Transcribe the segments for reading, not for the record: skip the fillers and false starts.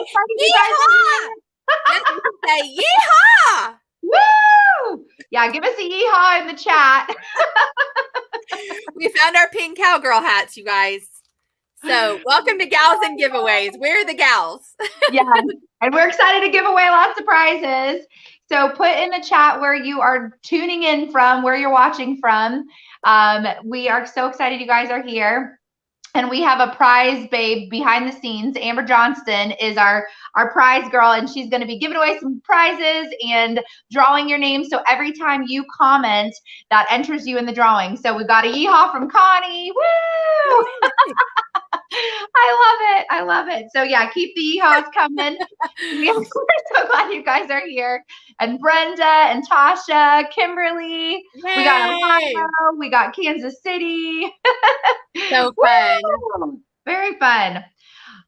excited you guys are here. Yes, we can say yeehaw! Woo! Yeah, give us a yeehaw in the chat. We found our pink cowgirl hats, you guys. So welcome to Gals and Giveaways. We're the gals. Yeah, and we're excited to give away lots of prizes. So put in the chat where you are tuning in from, where you're watching from. We are so excited you guys are here. And we have a prize babe behind the scenes. Amber Johnston is our prize girl, and she's going to be giving away some prizes and drawing your name. So every time you comment, that enters you in the drawing. So we've got a yeehaw from Connie. Woo! I love it. So yeah, keep the yeehaws coming. We're so glad you guys are here. And Brenda and Tasha, Kimberly, Yay! we got Ohio, we got Kansas City. So fun. Very fun.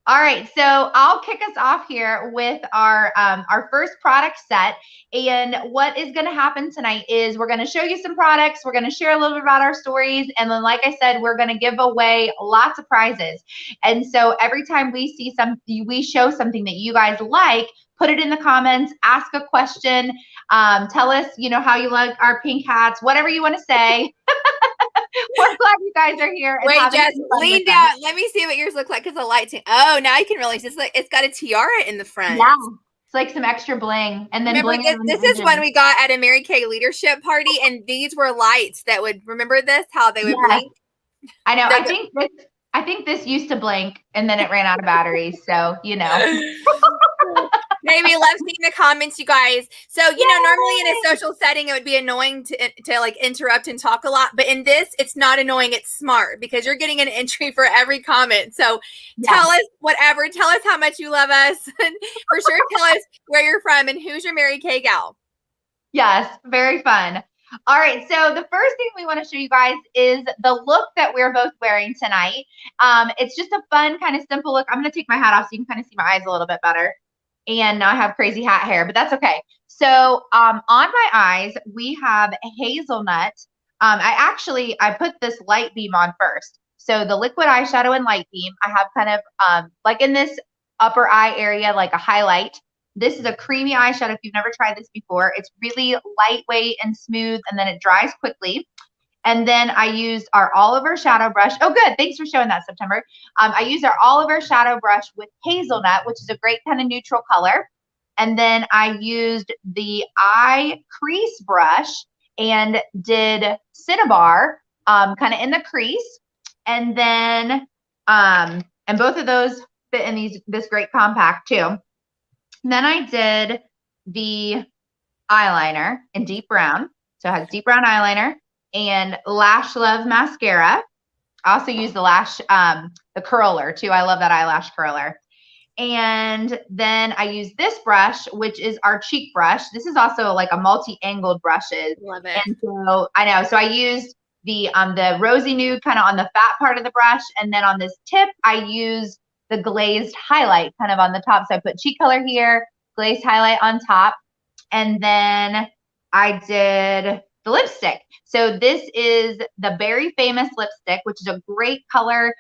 All right, so I'll kick us off here with our first product set. And what is going to happen tonight is we're going to show you some products. We're going to share a little bit about our stories. And then, like I said, we're going to give away lots of prizes. And so every time we see something, we show something that you guys like, put it in the comments, ask a question, tell us, how you like our pink hats, whatever you want to say. We're glad you guys are here. Wait, Jess, lean down. Let me see what yours look like because the lights. Oh, now you can realize it's got a tiara in the front. Yeah, it's like some extra bling. And then remember this is one we got at a Mary Kay leadership party, and these were lights that would remember this how they would blink. I know. I think this used to blink, and then it ran out of batteries. So Maybe love seeing the comments, you guys. So, normally in a social setting, it would be annoying to like interrupt and talk a lot. But in this, it's not annoying. It's smart because you're getting an entry for every comment. So tell us whatever. Tell us how much you love us. And for sure, tell us where you're from and who's your Mary Kay gal. Yes, very fun. All right, so the first thing we want to show you guys is the look that we're both wearing tonight. It's just a fun, kind of simple look. I'm going to take my hat off so you can kind of see my eyes a little bit better. And now I have crazy hat hair, but that's okay. So on my eyes, we have hazelnut. I put this light beam on first. So the liquid eyeshadow and light beam, I have kind of like in this upper eye area, like a highlight. This is a creamy eyeshadow if you've never tried this before. It's really lightweight and smooth, and then it dries quickly. And then I used our Oliver shadow brush. Oh, good. Thanks for showing that, September. I used our Oliver shadow brush with hazelnut, which is a great kind of neutral color. And then I used the eye crease brush and did Cinnabar kind of in the crease. And then, and both of those fit in this great compact too. And then I did the eyeliner in deep brown. So it has deep brown eyeliner. And Lash Love mascara. I also use the the curler too. I love that eyelash curler. And then I use this brush, which is our cheek brush. This is also like a multi-angled brushes. Love it. And so I know. So I used the rosy nude kind of on the fat part of the brush, and then on this tip, I used the glazed highlight kind of on the top. So I put cheek color here, glazed highlight on top, and then I did the lipstick. So this is the Berry Famous lipstick, which is a great color.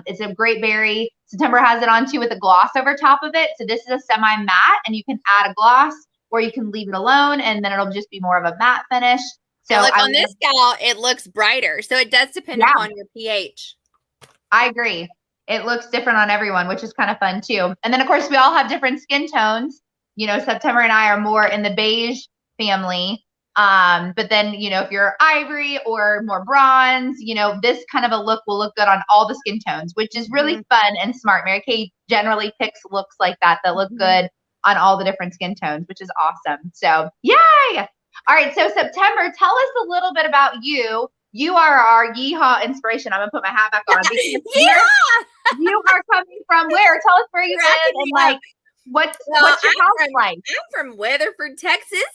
It's a great berry. September has it on too with a gloss over top of it. So this is a semi-matte, and you can add a gloss or you can leave it alone, and then it'll just be more of a matte finish. So look, on this gal, it looks brighter. So it does depend upon your pH. I agree. It looks different on everyone, which is kind of fun too. And then of course we all have different skin tones. September and I are more in the beige family. But then, if you're ivory or more bronze, this kind of a look will look good on all the skin tones, which is really fun and smart. Mary Kay generally picks looks like that look good on all the different skin tones, which is awesome. So yay! All right. So September, tell us a little bit about you. You are our yeehaw inspiration. I'm going to put my hat back on. You are coming from where? Tell us where you live and like, what's your house like? I'm from Weatherford, Texas,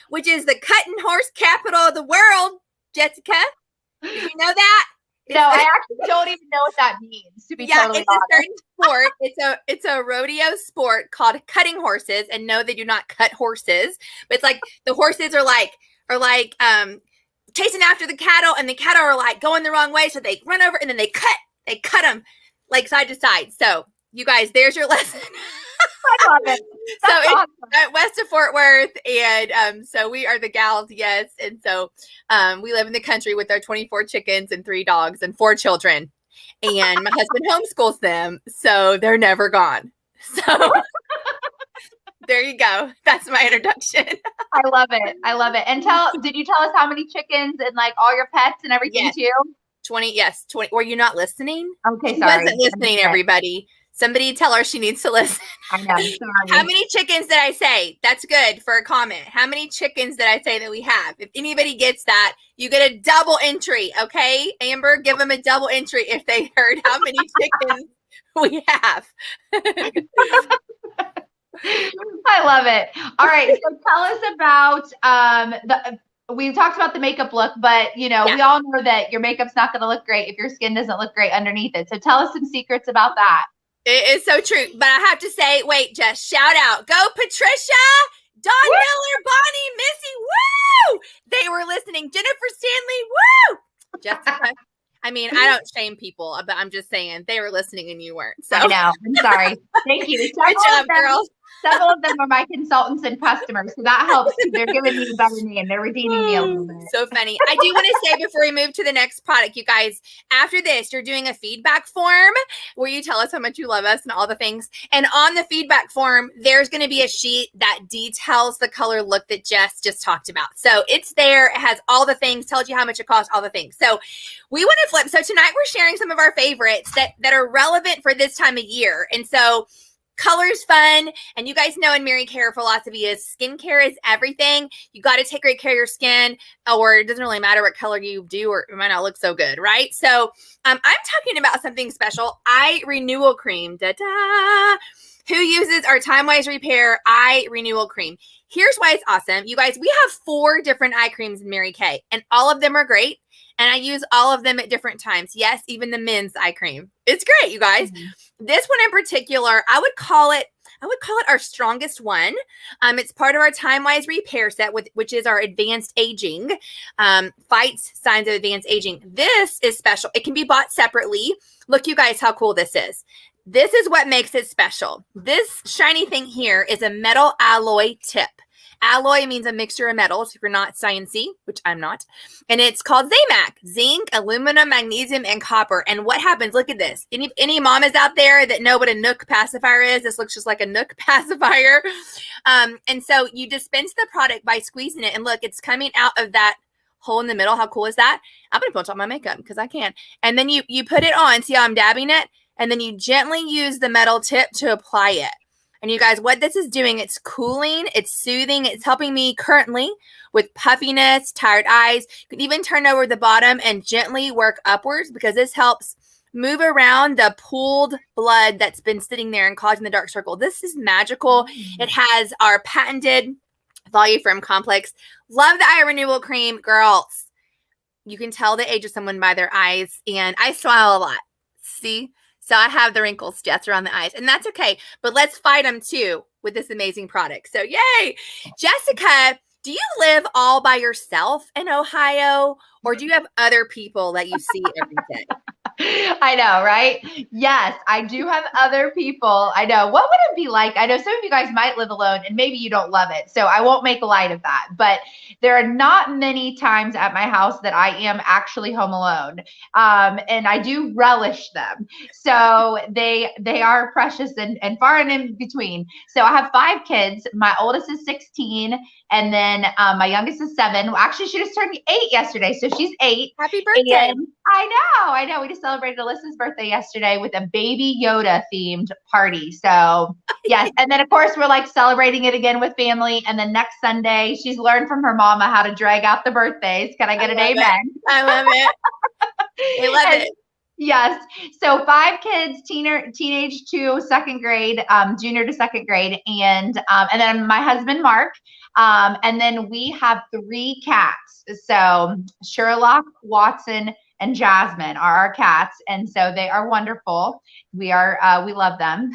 which is the cutting horse capital of the world, Jessica. Did you know that? No, I actually don't even know what that means, to be totally honest. It's a certain sport. It's a rodeo sport called cutting horses, and no, they do not cut horses. But it's like the horses are like chasing after the cattle, and the cattle are like going the wrong way, so they run over and then they cut them like side to side. So you guys, there's your lesson. I love it. So That's it's awesome. west of Fort Worth, and so we are the gals, yes. And so we live in the country with our 24 chickens and 3 dogs and 4 children. And my husband homeschools them, so they're never gone. So there you go. That's my introduction. I love it. I love it. And did you tell us how many chickens and like all your pets and everything Yes. too? 20, yes. 20. Were you not listening? Okay, She sorry. wasn't listening, everybody. Somebody tell her she needs to listen. I know. Sorry. How many chickens did I say? That's good for a comment. How many chickens did I say that we have? If anybody gets that, you get a double entry. Okay, Amber, give them a double entry if they heard how many chickens we have. I love it. All right. So tell us about we talked about the makeup look, but we all know that your makeup's not going to look great if your skin doesn't look great underneath it. So tell us some secrets about that. It is so true. But I have to say, wait, Jess, shout out. Go Patricia, Dawn Miller, Bonnie, Missy, woo! They were listening. Jennifer Stanley, woo! Jessica. I mean, I don't shame people, but I'm just saying they were listening and you weren't. So I know. I'm sorry. Thank you. Good job, girls. Several of them are my consultants and customers, so that helps. They're giving me a better name. They're redeeming me a little bit. So funny. I do want to say before we move to the next product, you guys, after this, you're doing a feedback form where you tell us how much you love us and all the things. And on the feedback form, there's going to be a sheet that details the color look that Jess just talked about. So it's there. It has all the things, tells you how much it costs, all the things. So we want to flip. So tonight we're sharing some of our favorites that are relevant for this time of year. And so color's fun. And you guys know in Mary Kay our philosophy is skincare is everything. You got to take great care of your skin, or it doesn't really matter what color you do, or it might not look so good, right? So I'm talking about something special. Eye Renewal Cream. Da-da! Who uses our Time Wise Repair Eye Renewal Cream? Here's why it's awesome. You guys, we have 4 different eye creams in Mary Kay, and all of them are great. And I use all of them at different times. Yes, even the men's eye cream. It's great, you guys. Mm-hmm. This one in particular, I would call it our strongest one. It's part of our Time Wise Repair set, which is our advanced aging, fights signs of advanced aging. This is special. It can be bought separately. Look, you guys, how cool this is. This is what makes it special. This shiny thing here is a metal alloy tip. Alloy means a mixture of metals if you're not sciencey, which I'm not. And it's called Zamac, zinc, aluminum, magnesium, and copper. And what happens, look at this. Any mamas out there that know what a Nook pacifier is, this looks just like a Nook pacifier. And so you dispense the product by squeezing it. And look, it's coming out of that hole in the middle. How cool is that? I'm going to put on my makeup because I can. And then you put it on. See how I'm dabbing it? And then you gently use the metal tip to apply it. And you guys, what this is doing, it's cooling, it's soothing, it's helping me currently with puffiness, tired eyes. You can even turn over the bottom and gently work upwards because this helps move around the pooled blood that's been sitting there and causing the dark circle. This is magical. It has our patented Voluform complex. Love the eye renewal cream, girls. You can tell the age of someone by their eyes, and I smile a lot. See? So I have the wrinkles, Jess, around the eyes, and that's okay. But let's fight them too with this amazing product. So yay! Jessica, do you live all by yourself in Ohio, or do you have other people that you see every day? I know, right? Yes, I do have other people. I know. What would it be like? I know some of you guys might live alone and maybe you don't love it. So I won't make light of that. But there are not many times at my house that I am actually home alone. And I do relish them. So they are precious and far and in between. So I have 5 kids. My oldest is 16. And then my youngest is 7. Well, actually, she just turned 8 yesterday. So she's 8. Happy birthday. And I know. We just celebrated Alyssa's birthday yesterday with a Baby Yoda themed party. So yes. And then of course we're like celebrating it again with family. And then next Sunday, she's learned from her mama how to drag out the birthdays. Can I get an amen? I love it. I love it. Yes. So 5 kids, teenage to second grade, junior to second grade. And then my husband, Mark. And then we have 3 cats. So Sherlock, Watson, and Jasmine are our cats. And so they are wonderful. We love them.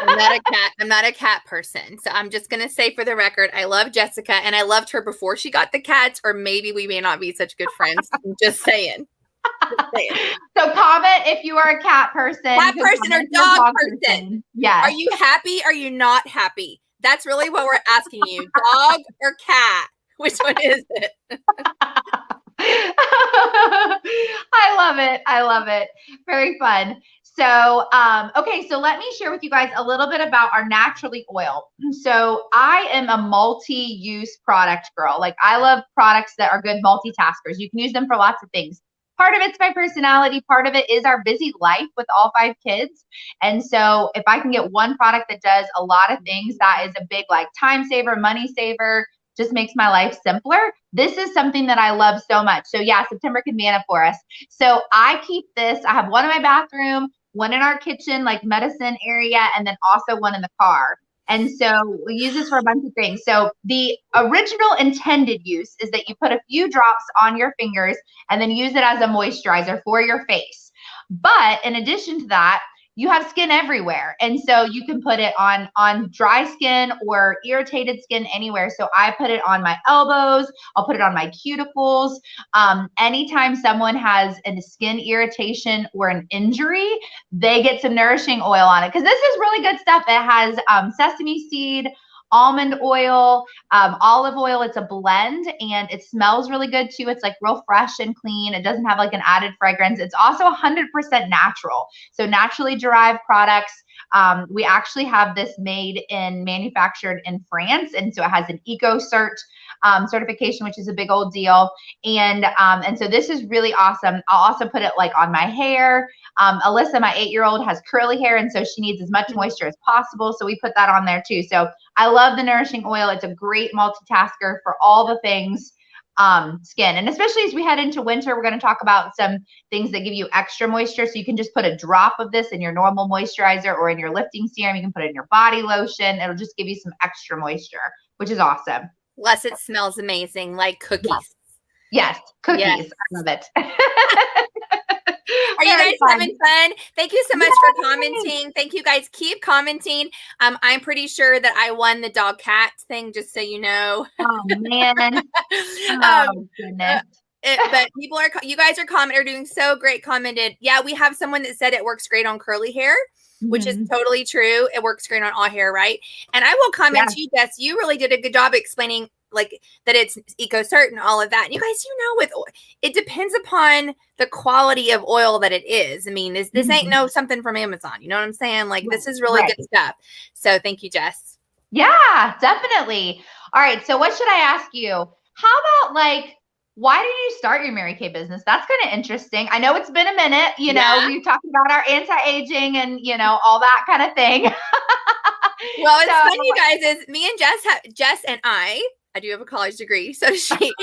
I'm not a cat person. So I'm just going to say for the record, I love Jessica and I loved her before she got the cats, or maybe we may not be such good friends. I'm just saying. So comment if you are a cat person. Cat person or dog person. Yes. Are you happy? Are you not happy? That's really what we're asking you. Dog or cat? Which one is it? I love it. I love it. Very fun. So, okay, so let me share with you guys a little bit about our Naturally Oil. So I am a multi-use product girl. Like I love products that are good multitaskers. You can use them for lots of things. Part of it's my personality. Part of it is our busy life with all 5 kids. And so if I can get one product that does a lot of things, that is a big like time saver, money saver, just makes my life simpler. This is something that I love so much. So yeah, September can be in it for us. So I keep this. I have one in my bathroom, one in our kitchen, like medicine area, and then also one in the car. And so we use this for a bunch of things. So the original intended use is that you put a few drops on your fingers and then use it as a moisturizer for your face. But in addition to that, you have skin everywhere. And so you can put it on dry skin or irritated skin anywhere. So I put it on my elbows. I'll put it on my cuticles. Anytime someone has a skin irritation or an injury, they get some nourishing oil on it. Because this is really good stuff. It has sesame seed, almond oil, olive oil. It's a blend and it smells really good too. It's like real fresh and clean. It doesn't have like an added fragrance. It's also 100% natural. So naturally derived products. We actually have this manufactured in France. And so it has an EcoCert certification, which is a big old deal. And so this is really awesome. I'll also put it like on my hair. Alyssa, my 8-year-old, has curly hair, and so she needs as much moisture as possible. So we put that on there too. So I love the nourishing oil. It's a great multitasker for all the things skin. And especially as we head into winter, we're going to talk about some things that give you extra moisture. So you can just put a drop of this in your normal moisturizer or in your lifting serum. You can put it in your body lotion. It'll just give you some extra moisture, which is awesome. Plus it smells amazing, like cookies. Yes, cookies. Yes. I love it. Are you guys having fun? Thank you so much for commenting. Thank you guys. Keep commenting. I'm pretty sure that I won the dog cat thing, just so you know. Oh man. Oh goodness. But you guys are doing so great. Commented. Yeah, we have someone that said it works great on curly hair, which is totally true. It works great on all hair, right? And I will comment to you, Jess, you really did a good job explaining like that it's EcoCert and all of that. And you guys, with oil, it depends upon the quality of oil that it is. I mean, this ain't something from Amazon. You know what I'm saying? Like this is really good stuff. So thank you, Jess. Yeah, definitely. All right. So what should I ask you? How about like, why did you start your Mary Kay business? That's kind of interesting. I know it's been a minute, know, we talked about our anti-aging and, all that kind of thing. Well, it's funny, you guys, is me and Jess and I do have a college degree, so does she.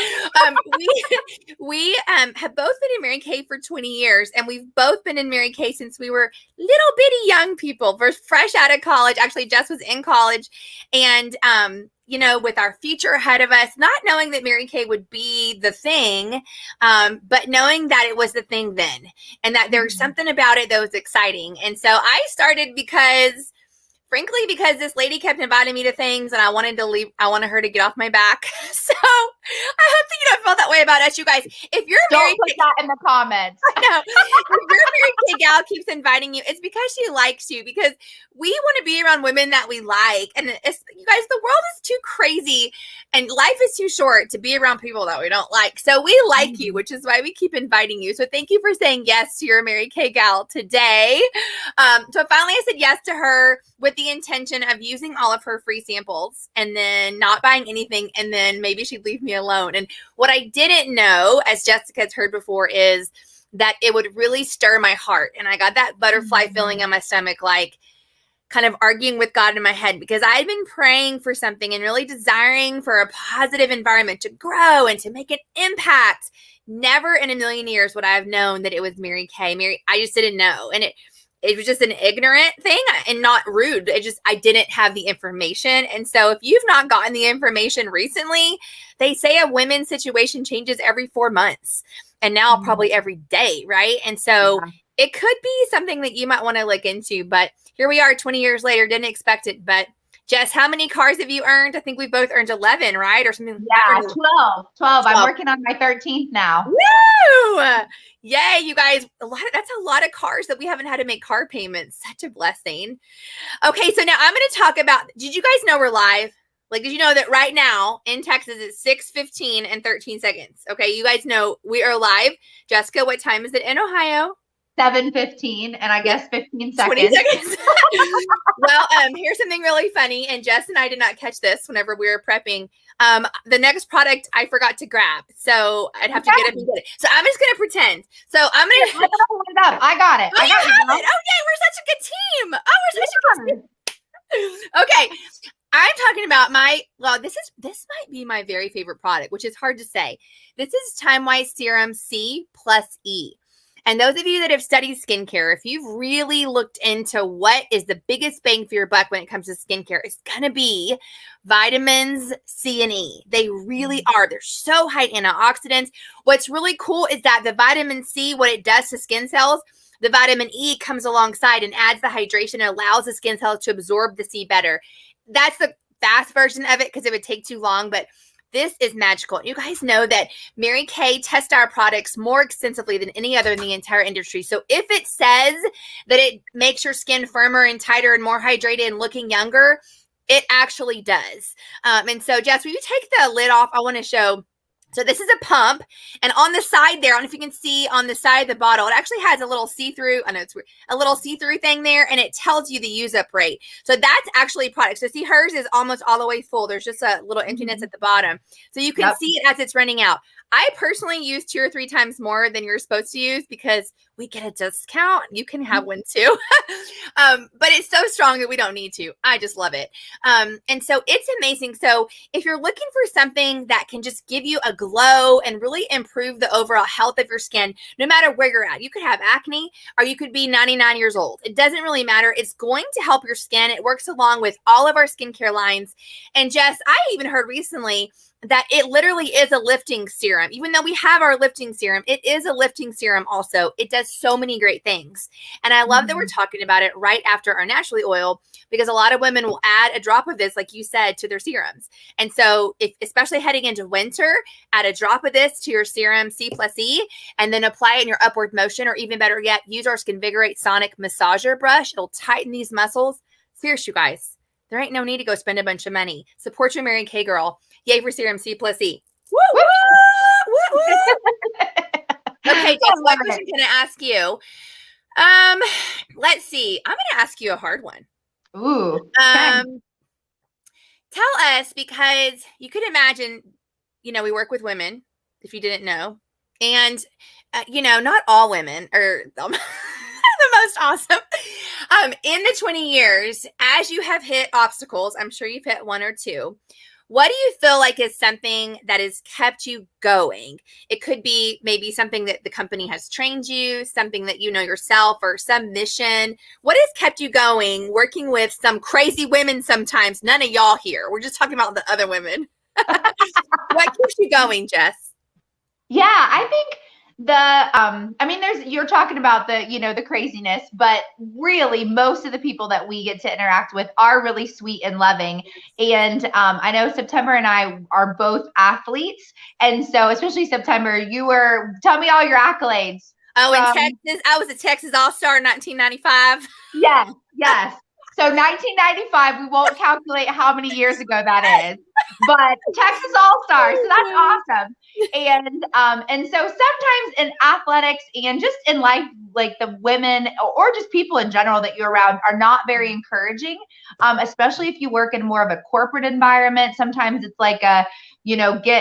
We have both been in Mary Kay for 20 years, and we've both been in Mary Kay since we were little bitty young people. We're fresh out of college. Actually, Jess was in college, and with our future ahead of us, not knowing that Mary Kay would be the thing, but knowing that it was the thing then, and that there was something about it that was exciting. And so I started because this lady kept inviting me to things and I wanted to leave. I wanted her to get off my back. So I hope that you don't feel that way about us, you guys. If you're don't put that in the comments. I know. If your Mary Kay gal keeps inviting you, it's because she likes you, because we want to be around women that we like. And you guys, the world is too crazy and life is too short to be around people that we don't like. So we like you, which is why we keep inviting you. So thank you for saying yes to your Mary Kay gal today. So finally I said yes to her with the intention of using all of her free samples and then not buying anything, and then maybe she'd leave me alone. And what I didn't know, as Jessica's heard before, is that it would really stir my heart. And I got that butterfly feeling in my stomach, like kind of arguing with God in my head, because I'd been praying for something and really desiring for a positive environment to grow and to make an impact. Never in a million years would I have known that it was Mary Kay. I just didn't know. And it was just an ignorant thing and not rude. I didn't have the information. And so if you've not gotten the information recently, they say a women's situation changes every 4 months and now probably every day. Right. And so it could be something that you might want to look into, but here we are 20 years later, didn't expect it. But Jess, how many cars have you earned? I think we both earned 11, right? Or something. Yeah, 12. I'm working on my 13th now. Woo! Woo! Yay, you guys. That's a lot of cars that we haven't had to make car payments. Such a blessing. Okay, so now I'm going to talk about, did you guys know we're live? Like, did you know that right now in Texas it's 6:15 and 13 seconds? Okay, you guys know we are live. Jessica, what time is it in Ohio? 7:15 and I guess 15 seconds. 20 seconds. Well, here's something really funny, and Jess and I did not catch this whenever we were prepping. The next product I forgot to grab, so I'd have to get up and get it. So I'm just gonna pretend. So I'm gonna hold it up. I got it. Oh, you have it. Oh, yay! We're such a good team. Oh, we're such a good team. Okay. I'm talking about this might be my very favorite product, which is hard to say. This is Time-Wise Serum C plus E. And those of you that have studied skincare, if you've really looked into what is the biggest bang for your buck when it comes to skincare, it's going to be vitamins C and E. They really are. They're so high in antioxidants. What's really cool is that the vitamin C, what it does to skin cells, the vitamin E comes alongside and adds the hydration and allows the skin cells to absorb the C better. That's the fast version of it because it would take too long, but this is magical. You guys know that Mary Kay tests our products more extensively than any other in the entire industry. So if it says that it makes your skin firmer and tighter and more hydrated and looking younger, it actually does. And so, Jess, will you take the lid off? I want to show. So this is a pump, and on the side there, I don't know if you can see on the side of the bottle, it actually has a little see-through, I know it's weird, a little see-through thing there, and it tells you the use-up rate. So that's actually product. So see, hers is almost all the way full. There's just a little emptiness at the bottom. So you can see it as it's running out. I personally use 2 or 3 times more than you're supposed to use because we get a discount. You can have one too. But it's so strong that we don't need to. I just love it. And so it's amazing. So if you're looking for something that can just give you a glow and really improve the overall health of your skin, no matter where you're at, you could have acne or you could be 99 years old. It doesn't really matter. It's going to help your skin. It works along with all of our skincare lines. And Jess, I even heard recently that it literally is a lifting serum. Even though we have our lifting serum, it is a lifting serum also. It does so many great things. And I love that we're talking about it right after our naturally oil, because a lot of women will add a drop of this, like you said, to their serums. And so if, especially heading into winter, add a drop of this to your serum C plus E, and then apply it in your upward motion, or even better yet, use our Skinvigorate Sonic Massager brush. It'll tighten these muscles. Seriously, you guys, there ain't no need to go spend a bunch of money. Support your Mary Kay girl. Yay for Serum C plus E. Woo, woo, woo, woo. Okay, Jess, what question can I ask you? Let's see. I'm going to ask you a hard one. Ooh. Tell us, because you could imagine, you know, we work with women, if you didn't know, and, you know, not all women are the most awesome. In the 20 years, as you have hit obstacles, I'm sure you've hit 1 or 2. What do you feel like is something that has kept you going? It could be maybe something that the company has trained you, something that you know yourself, or some mission. What has kept you going, working with some crazy women sometimes? None of y'all here. We're just talking about the other women. What keeps you going, Jess? Yeah, I think I mean, you're talking about the craziness, but really most of the people that we get to interact with are really sweet and loving. And I know September and I are both athletes. And so especially September, tell me all your accolades. Oh, in Texas, I was a Texas All-Star in 1995. Yes, yes. So 1995, we won't calculate how many years ago that is, but Texas All-Star. So that's awesome. And so sometimes in athletics and just in life, like the women or just people in general that you're around are not very encouraging, especially if you work in more of a corporate environment. Sometimes it's like get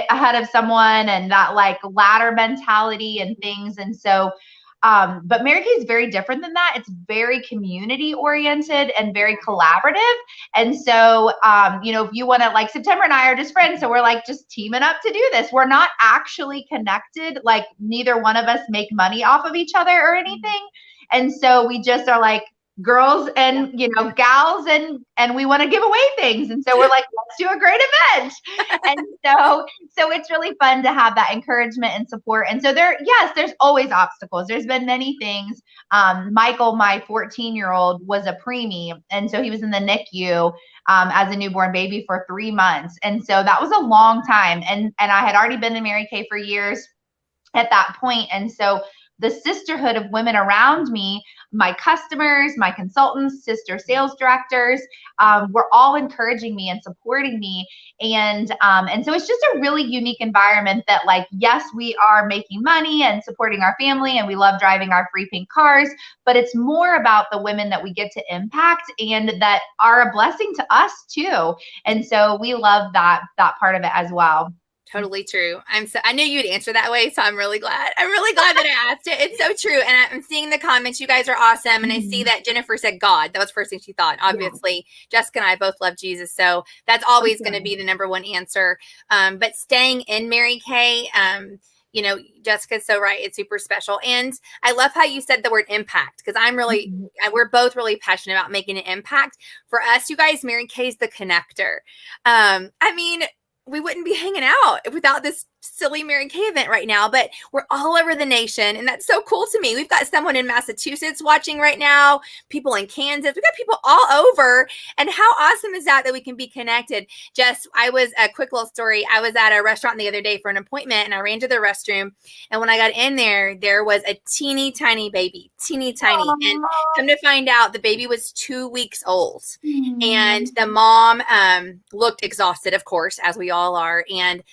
ahead of someone and that like ladder mentality and things. And so but Mary Kay is very different than that. It's very community oriented and very collaborative. And so, if you want to, like, September and I are just friends. So we're like just teaming up to do this. We're not actually connected. Like neither one of us make money off of each other or anything. And so we just are like girls and, gals and we want to give away things. And so we're like, let's do a great event. And so it's really fun to have that encouragement and support. And so there's always obstacles. There's been many things. Michael, my 14-year-old, was a preemie. And so he was in the NICU as a newborn baby for 3 months. And so that was a long time. And I had already been in Mary Kay for years. at that point. And so the sisterhood of women around me, my customers, my consultants, sister sales directors, were all encouraging me and supporting me. And so it's just a really unique environment that, like, yes, we are making money and supporting our family, and we love driving our free pink cars, but it's more about the women that we get to impact and that are a blessing to us too. And so we love that part of it as well. Totally true. I knew you'd answer that way, so I'm really glad. I'm really glad that I asked it. It's so true. And I'm seeing the comments. You guys are awesome. And I see that Jennifer said God. That was the first thing she thought. Obviously, Jessica and I both love Jesus. So that's always going to be the number one answer. But staying in Mary Kay, you know, Jessica's so right. It's super special. And I love how you said the word impact, because we're both really passionate about making an impact. For us, you guys, Mary Kay's the connector. I mean, we wouldn't be hanging out without this silly Mary Kay event right now, but we're all over the nation. And that's so cool to me. We've got someone in Massachusetts watching right now, people in Kansas, we've got people all over. And how awesome is that we can be connected? Jess, a quick little story. I was at a restaurant the other day for an appointment, and I ran to the restroom. And when I got in there was a teeny tiny baby, teeny tiny. Aww. And come to find out, the baby was 2 weeks old. And the mom looked exhausted, of course, as we all are. And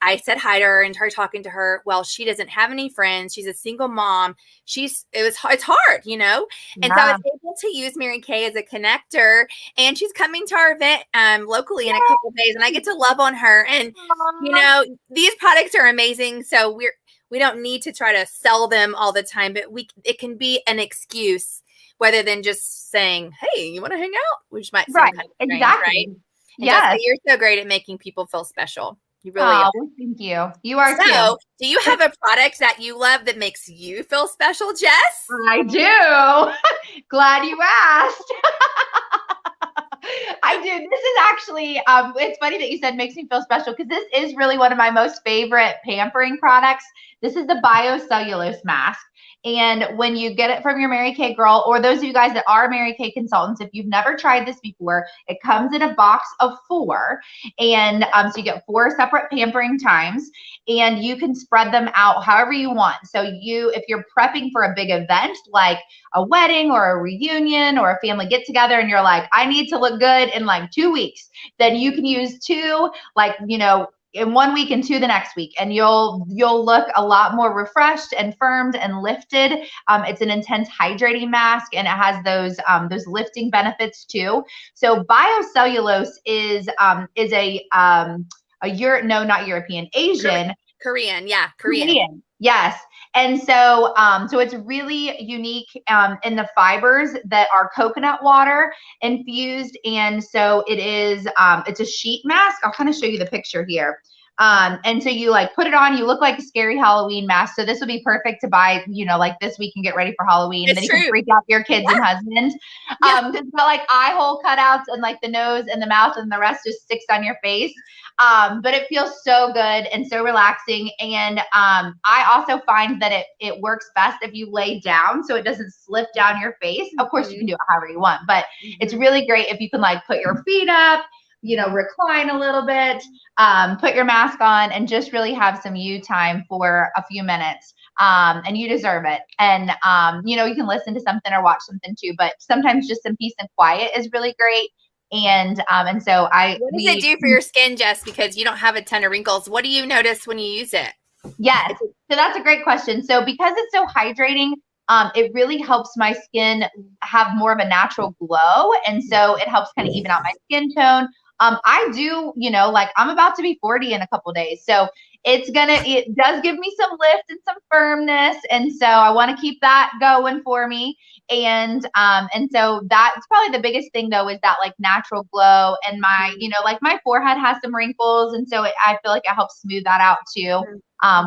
I said hi to her and started talking to her. Well, she doesn't have any friends. She's a single mom. It's hard, you know? And so I was able to use Mary Kay as a connector, and she's coming to our event locally in a couple of days, and I get to love on her. And, you know, these products are amazing. So we don't need to try to sell them all the time, but it can be an excuse rather than just saying, hey, you want to hang out? Which might seem kind of strange, exactly. right? Yes. You're so great at making people feel special. You really are. Thank you. You are too. So, do you have a product that you love that makes you feel special, Jess? I do. Glad you asked. I do. This is actually, it's funny that you said makes me feel special, because this is really one of my most favorite pampering products. This is the BioCellulose mask. And when you get it from your Mary Kay girl, or those of you guys that are Mary Kay consultants, if you've never tried this before, it comes in a box of 4. And so you get 4 separate pampering times, and you can spread them out however you want. So if you're prepping for a big event like a wedding or a reunion or a family get together, and you're like, I need to look good in like 2 weeks, then you can use 2, like, you know, in 1 week and 2 the next week, and you'll look a lot more refreshed and firmed and lifted. It's an intense hydrating mask, and it has those lifting benefits too. So BioCellulose is not European, Asian. Korean. Yeah. Korean. Yes. And so it's really unique in the fibers that are coconut water infused. And so it's a sheet mask. I'll kind of show you the picture here. And so you like put it on, you look like a scary Halloween mask. So this would be perfect to buy, you know, like this week and get ready for Halloween. And then you can freak out your kids and husband. It's got like eye hole cutouts and like the nose and the mouth, and the rest just sticks on your face. But it feels so good and so relaxing. And I also find that it works best if you lay down, so it doesn't slip down your face. Of course, you can do it however you want, but it's really great if you can like put your feet up, you know, recline a little bit, put your mask on, and just really have some you time for a few minutes. And you deserve it. And, you know, you can listen to something or watch something too, but sometimes just some peace and quiet is really great. And so what does it do for your skin, Jess? Because you don't have a ton of wrinkles. What do you notice when you use it? Yes. So that's a great question. So because it's so hydrating, it really helps my skin have more of a natural glow. And so it helps kind of even out my skin tone. I do, you know, like I'm about to be 40 in a couple days. So it does give me some lift and some firmness. And so I want to keep that going for me. And so that's probably the biggest thing though, is that like natural glow, and my, you know, like my forehead has some wrinkles. And so I feel like it helps smooth that out too,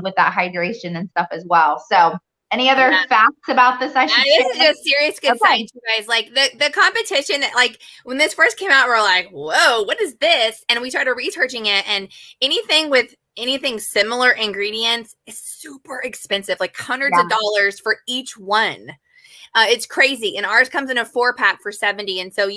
with that hydration and stuff as well. So any other facts about this? This is just serious good science, you guys. Like the competition that, like, when this first came out, we're like, whoa, what is this? And we started researching it, and anything similar ingredients is super expensive, like hundreds of dollars for each one. It's crazy. And ours comes in a 4-pack for $70. And so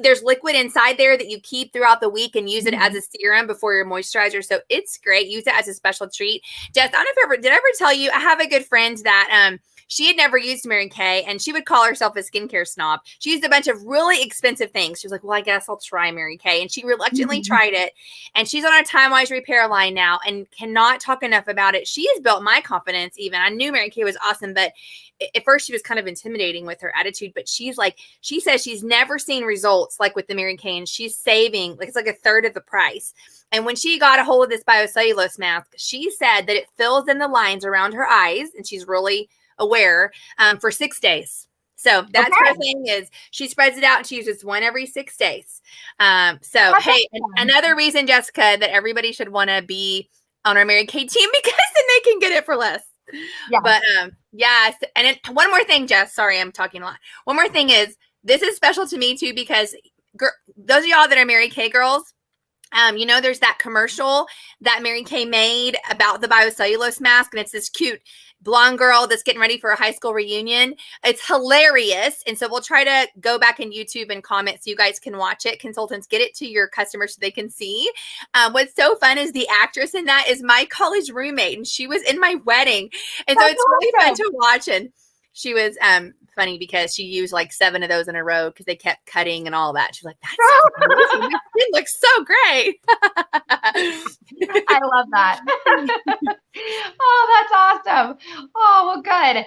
there's liquid inside there that you keep throughout the week and use it as a serum before your moisturizer. So it's great. Use it as a special treat. Jess, I don't know did I ever tell you, I have a good friend that, she had never used Mary Kay, and she would call herself a skincare snob. She used a bunch of really expensive things. She was like, well, I guess I'll try Mary Kay. And she reluctantly tried it. And she's on a Time Wise repair line now and cannot talk enough about it. She has built my confidence even. I knew Mary Kay was awesome, but at first she was kind of intimidating with her attitude. But she says she's never seen results like with the Mary Kay, and she's saving, it's like a third of the price. And when she got a hold of this biocellulose mask, she said that it fills in the lines around her eyes, and she's really aware for 6 days. So that's her thing is she spreads it out and she uses one every 6 days. Another reason, Jessica, that everybody should want to be on our Mary Kay team, because then they can get it for less. Yeah. But yes. And one more thing, Jess, sorry, I'm talking a lot. One more thing is this is special to me too, because those of y'all that are Mary Kay girls, there's that commercial that Mary Kay made about the biocellulose mask, and it's this cute blonde girl that's getting ready for a high school reunion. It's hilarious. And so we'll try to go back in YouTube and comment so you guys can watch it. Consultants, get it to your customers so they can see. What's so fun is the actress in that is my college roommate, and she was in my wedding. And so it's really fun to watch. And she was funny because she used like 7 of those in a row because they kept cutting and all that. She's like, that's so amazing. It looks so great. I love that. Oh, that's awesome. Oh, well, good.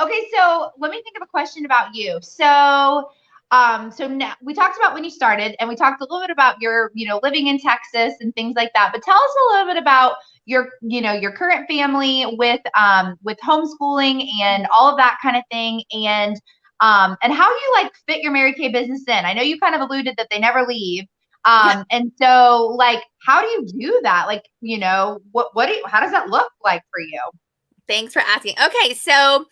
Okay, so let me think of a question about you. So now we talked about when you started, and we talked a little bit about your, living in Texas and things like that. But tell us a little bit about your current family with homeschooling and all of that kind of thing, and how you fit your Mary Kay business in. I know you kind of alluded that they never leave. And so how do you do that? How does that look like for you? Thanks for asking. Okay. So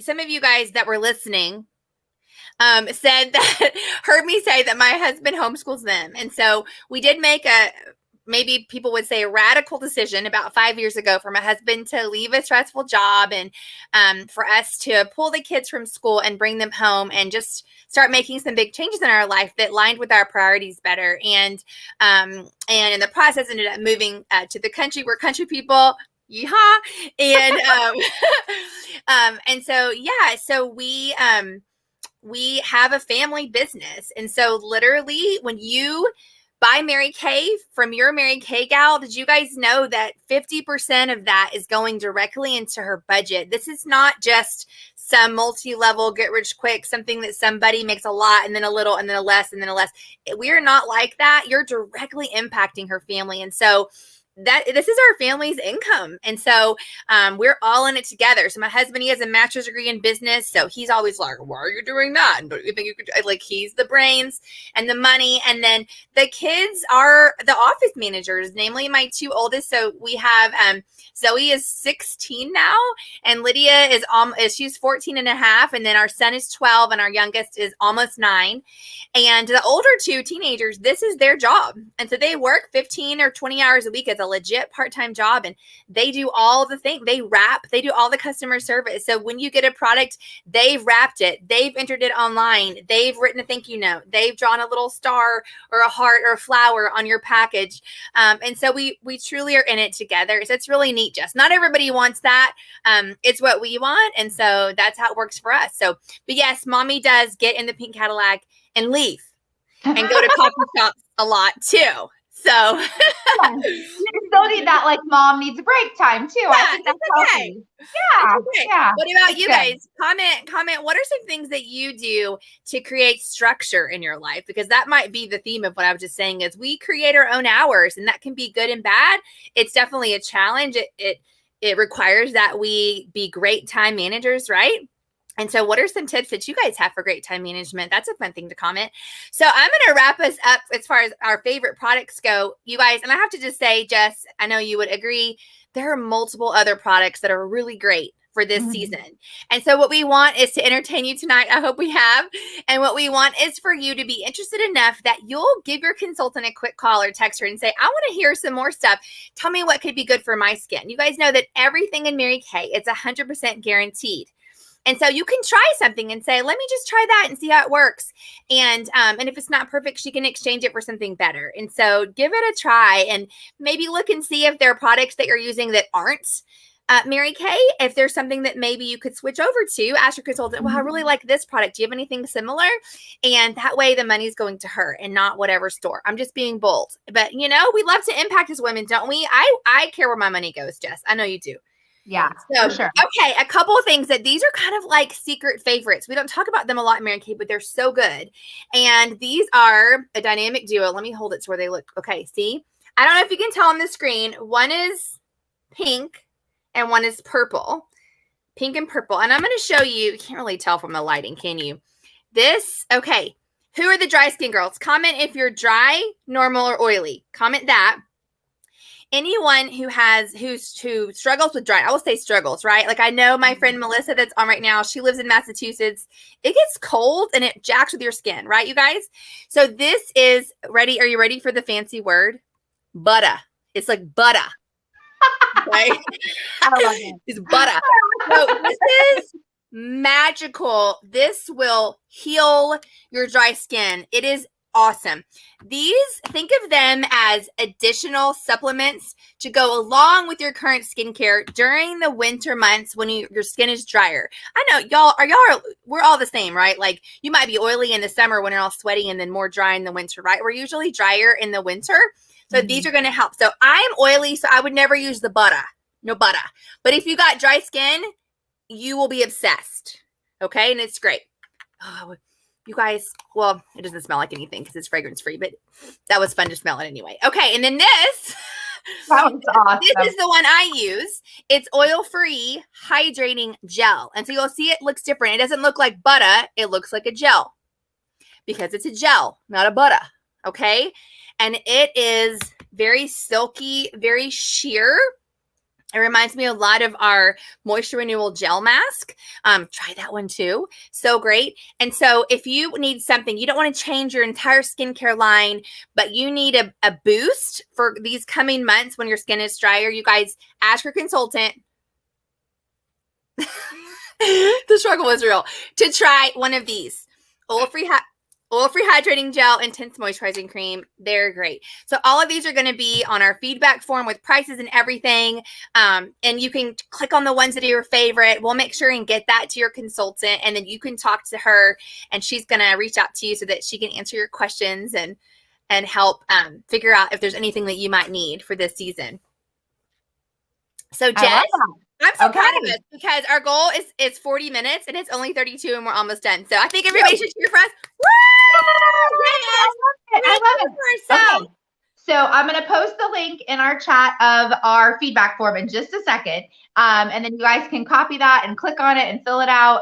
some of you guys that were listening, heard me say that my husband homeschools them. And so we did make maybe people would say a radical decision about 5 years ago for my husband to leave a stressful job and for us to pull the kids from school and bring them home and just start making some big changes in our life that lined with our priorities better. And in the process ended up moving to the country. We're country people. Yeehaw. And so we have a family business. And so literally when you buy Mary Kay from your Mary Kay gal, did you guys know that 50% of that is going directly into her budget? This is not just some multi-level get rich quick, something that somebody makes a lot and then a little and then a less and then a less. We are not like that. You're directly impacting her family. And so this is our family's income. And so we're all in it together. So my husband, he has a master's degree in business. So he's always like, why are you doing that? And don't you think you could, he's the brains and the money. And then the kids are the office managers, namely my 2 oldest. So we have Zoe is 16 now, and Lydia she's 14 and a half. And then our son is 12 and our youngest is almost 9. And the older 2 teenagers, this is their job. And so they work 15 or 20 hours a week as a legit part-time job, and they do all the things. They wrap, they do all the customer service. So when you get a product, they've wrapped it, they've entered it online, they've written a thank you note, they've drawn a little star or a heart or a flower on your package. And so we truly are in it together. So it's really neat, Jess. Not everybody wants that. It's what we want. And so that's how it works for us. So, but yes, mommy does get in the pink Cadillac and leave and go to coffee shops a lot too. So you still need that mom needs a break time too. Yeah, I think that's okay. Yeah. Okay. Yeah. What about you guys? Comment. What are some things that you do to create structure in your life? Because that might be the theme of what I was just saying is we create our own hours, and that can be good and bad. It's definitely a challenge. It requires that we be great time managers, right? And so what are some tips that you guys have for great time management? That's a fun thing to comment. So I'm going to wrap us up as far as our favorite products go, you guys. And I have to just say, Jess, I know you would agree, there are multiple other products that are really great for this season. And so what we want is to entertain you tonight. I hope we have. And what we want is for you to be interested enough that you'll give your consultant a quick call or text her and say, I want to hear some more stuff. Tell me what could be good for my skin. You guys know that everything in Mary Kay, it's 100% guaranteed. And so you can try something and say, let me just try that and see how it works. And if it's not perfect, she can exchange it for something better. And so give it a try and maybe look and see if there are products that you're using that aren't Mary Kay. If there's something that maybe you could switch over to, ask your consultant, well, I really like this product. Do you have anything similar? And that way the money's going to her and not whatever store. I'm just being bold. But, we love to impact as women, don't we? I care where my money goes, Jess. I know you do. Yeah, so, for sure. Okay, a couple of things that these are kind of like secret favorites. We don't talk about them a lot in Mary Kay, but they're so good. And these are a dynamic duo. Let me hold it to where they look. Okay, see? I don't know if you can tell on the screen. One is pink and one is purple. Pink and purple. And I'm going to show you. You can't really tell from the lighting, can you? Okay. Who are the dry skin girls? Comment if you're dry, normal, or oily. Comment that. Anyone who struggles with dry, I will say struggles, right? Like I know my friend Melissa that's on right now, she lives in Massachusetts. It gets cold and it jacks with your skin, right, you guys? So this is ready. Are you ready for the fancy word? Butter. It's like butter. Right? I love it. It's butter. So this is magical. This will heal your dry skin. It is awesome. These, think of them as additional supplements to go along with your current skincare during the winter months when your skin is drier. I know we're all the same, right? Like you might be oily in the summer when you're all sweaty and then more dry in the winter, right? We're usually drier in the winter. So these are going to help. So I'm oily, so I would never use the butter. No butter. But if you got dry skin, you will be obsessed. Okay? And it's great. Oh, you guys, well, it doesn't smell like anything because it's fragrance free, but that was fun to smell it anyway. Okay, and then this. That was awesome. This is the one I use. It's oil-free hydrating gel. And so you'll see it looks different. It doesn't look like butter. It looks like a gel because it's a gel, not a butter. Okay? And it is very silky, very sheer. It reminds me a lot of our Moisture Renewal Gel Mask. Try that one too. So great. And so if you need something, you don't want to change your entire skincare line, but you need a boost for these coming months when your skin is drier, you guys ask your consultant. The struggle was real. To try one of these. Oil-free hydrating gel, intense moisturizing cream. They're great. So all of these are going to be on our feedback form with prices and everything. And you can click on the ones that are your favorite. We'll make sure and get that to your consultant. And then you can talk to her and she's going to reach out to you so that she can answer your questions and help figure out if there's anything that you might need for this season. So Jess, I'm so proud of us because our goal is 40 minutes and it's only 32 and we're almost done. So I think everybody should cheer for us. Woo! Yes! I love it. Okay. So I'm going to post the link in our chat of our feedback form in just a second. And then you guys can copy that and click on it and fill it out.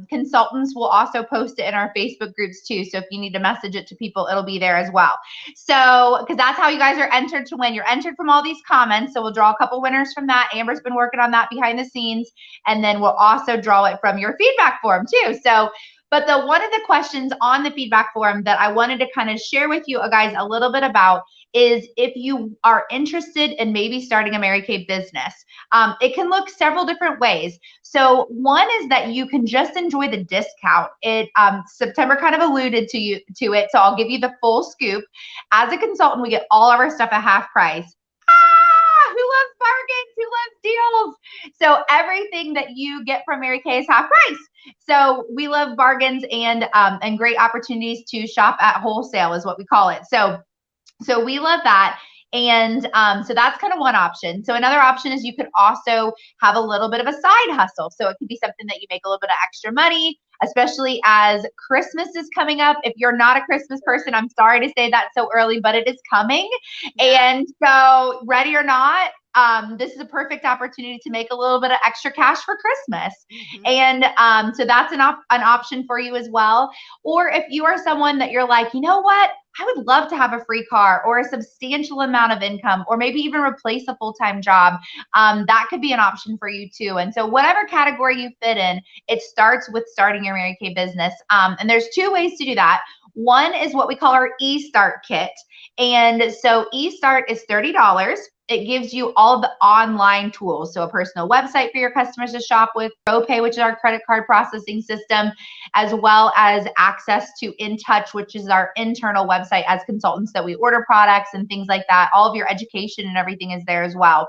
Consultants will also post it in our Facebook groups too. So if you need to message it to people, it'll be there as well. So, because that's how you guys are entered to win. You're entered from all these comments. So we'll draw a couple winners from that. Amber's been working on that behind the scenes. And then we'll also draw it from your feedback form too. So, but one of the questions on the feedback form that I wanted to kind of share with you guys a little bit about is if you are interested in maybe starting a Mary Kay business. It can look several different ways. So one is that you can just enjoy the discount. September kind of alluded to it, so I'll give you the full scoop. As a consultant, we get all of our stuff at half price. Who loves bargains? Who loves deals? So everything that you get from Mary Kay is half price. So we love bargains and great opportunities to shop at wholesale is what we call it. So we love that. And so that's kind of one option. So another option is you could also have a little bit of a side hustle. So it could be something that you make a little bit of extra money, especially as Christmas is coming up. If you're not a Christmas person, I'm sorry to say that so early, but it is coming. Yeah. And so ready or not, this is a perfect opportunity to make a little bit of extra cash for Christmas. Mm-hmm. And so that's an option for you as well. Or if you are someone that you're like, you know what? I would love to have a free car or a substantial amount of income, or maybe even replace a full-time job. That could be an option for you too. And so whatever category you fit in, it starts with starting your Mary Kay business. And there's two ways to do that. One is what we call our eStart kit. And so eStart is $30. It gives you all the online tools. So a personal website for your customers to shop with, ProPay, which is our credit card processing system, as well as access to InTouch, which is our internal website as consultants that we order products and things like that. All of your education and everything is there as well.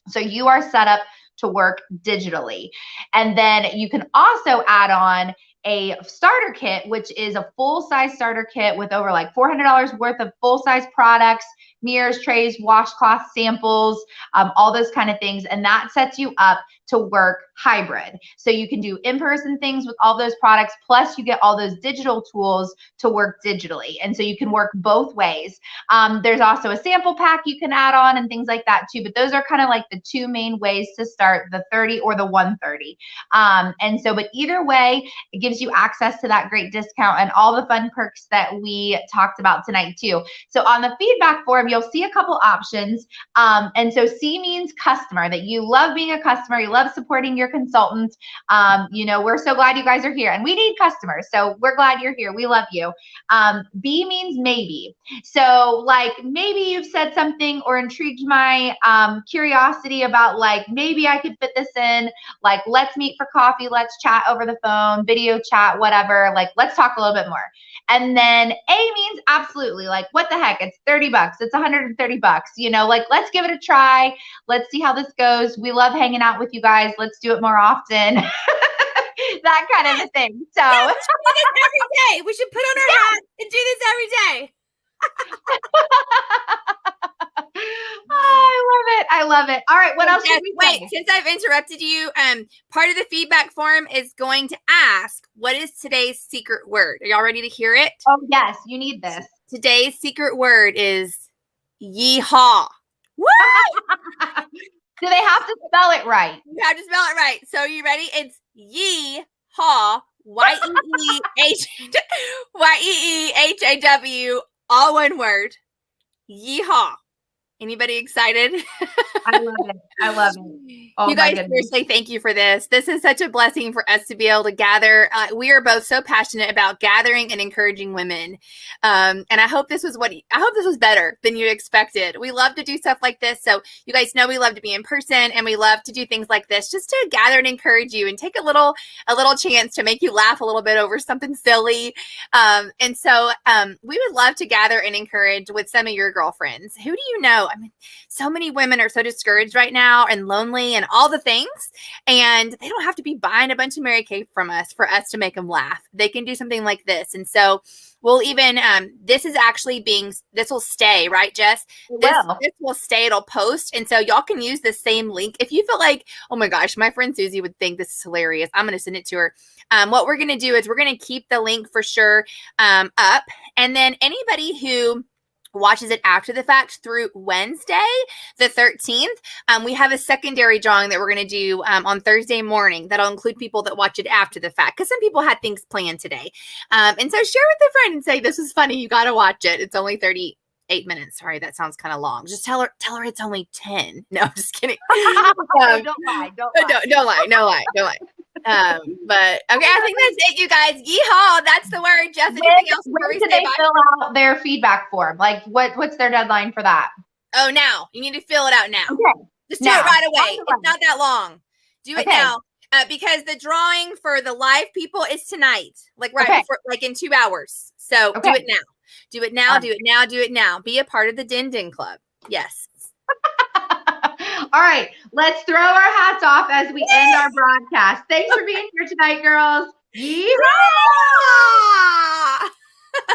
So you are set up to work digitally. And then you can also add on a starter kit, which is a full-size starter kit with over like $400 worth of full-size products, mirrors, trays, washcloth samples, all those kind of things. And that sets you up to work hybrid. So you can do in-person things with all those products, plus you get all those digital tools to work digitally. And so you can work both ways. There's also a sample pack you can add on and things like that too. But those are kind of like the two main ways to start, the 30 or the 130. And so, but either way, it gives you access to that great discount and all the fun perks that we talked about tonight too. So on the feedback form, you'll see a couple options. And so C means customer, that you love being a customer, you love supporting your consultant. You know, we're so glad you guys are here and we need customers. So we're glad you're here. We love you. B means maybe. So like maybe you've said something or intrigued my curiosity about like, maybe I could fit this in, like, let's meet for coffee, let's chat over the phone, video chat, whatever, like, let's talk a little bit more. And then A means absolutely, like, what the heck, it's $30, it's $130, you know, like, let's give it a try. Let's see how this goes. We love hanging out with you guys. Let's do it more often. That kind of a thing. So yeah, we should do this every day. We should put on our hat and do this every day. Oh, I love it. All right, what else? Wait, since I've interrupted you, part of the feedback form is going to ask, what is today's secret word? Are y'all ready to hear it? Oh, yes, you need this. Today's secret word is yeehaw. Woo! Do they have to spell it right? You have to spell it right. So are you ready? It's yeehaw, Y-E-E-H-A-W, all one word. Yeehaw. Anybody excited? I love it. I love it. Oh, you guys, seriously, thank you for this. This is such a blessing for us to be able to gather. We are both so passionate about gathering and encouraging women. And I hope this was better than you expected. We love to do stuff like this. So you guys know we love to be in person and we love to do things like this just to gather and encourage you and take a little chance to make you laugh a little bit over something silly. And so we would love to gather and encourage with some of your girlfriends. Who do you know? I mean, so many women are so discouraged right now and lonely and all the things, and they don't have to be buying a bunch of Mary Kay from us for us to make them laugh. They can do something like this. And so we'll even, this will stay, right, Jess? This will stay, it'll post. And so y'all can use the same link. If you feel like, oh my gosh, my friend Susie would think this is hilarious, I'm going to send it to her. What we're going to do is we're going to keep the link for sure up. And then anybody who watches it after the fact through Wednesday, the 13th, we have a secondary drawing that we're going to do on Thursday morning that'll include people that watch it after the fact, because some people had things planned today. And so share with a friend and say, this is funny, you got to watch it. It's only 38 minutes. Sorry, that sounds kind of long. Just tell her it's only 10. No, I'm just kidding. Don't lie. No lie. But okay, I think that's it, you guys. Yeehaw, that's the word. Jess, anything else? When do they fill out their feedback form? Like, what's their deadline for that? Oh, now. You need to fill it out now. Okay. Just do it right away. It's not that long. Do it now. Because the drawing for the live people is tonight. Like before, like in 2 hours. So do it now. Do it now. Do it now. Do it now. Be a part of the Din Din Club. Yes. All right, let's throw our hats off as we end our broadcast. Thanks for being here tonight, girls. Yeehaw!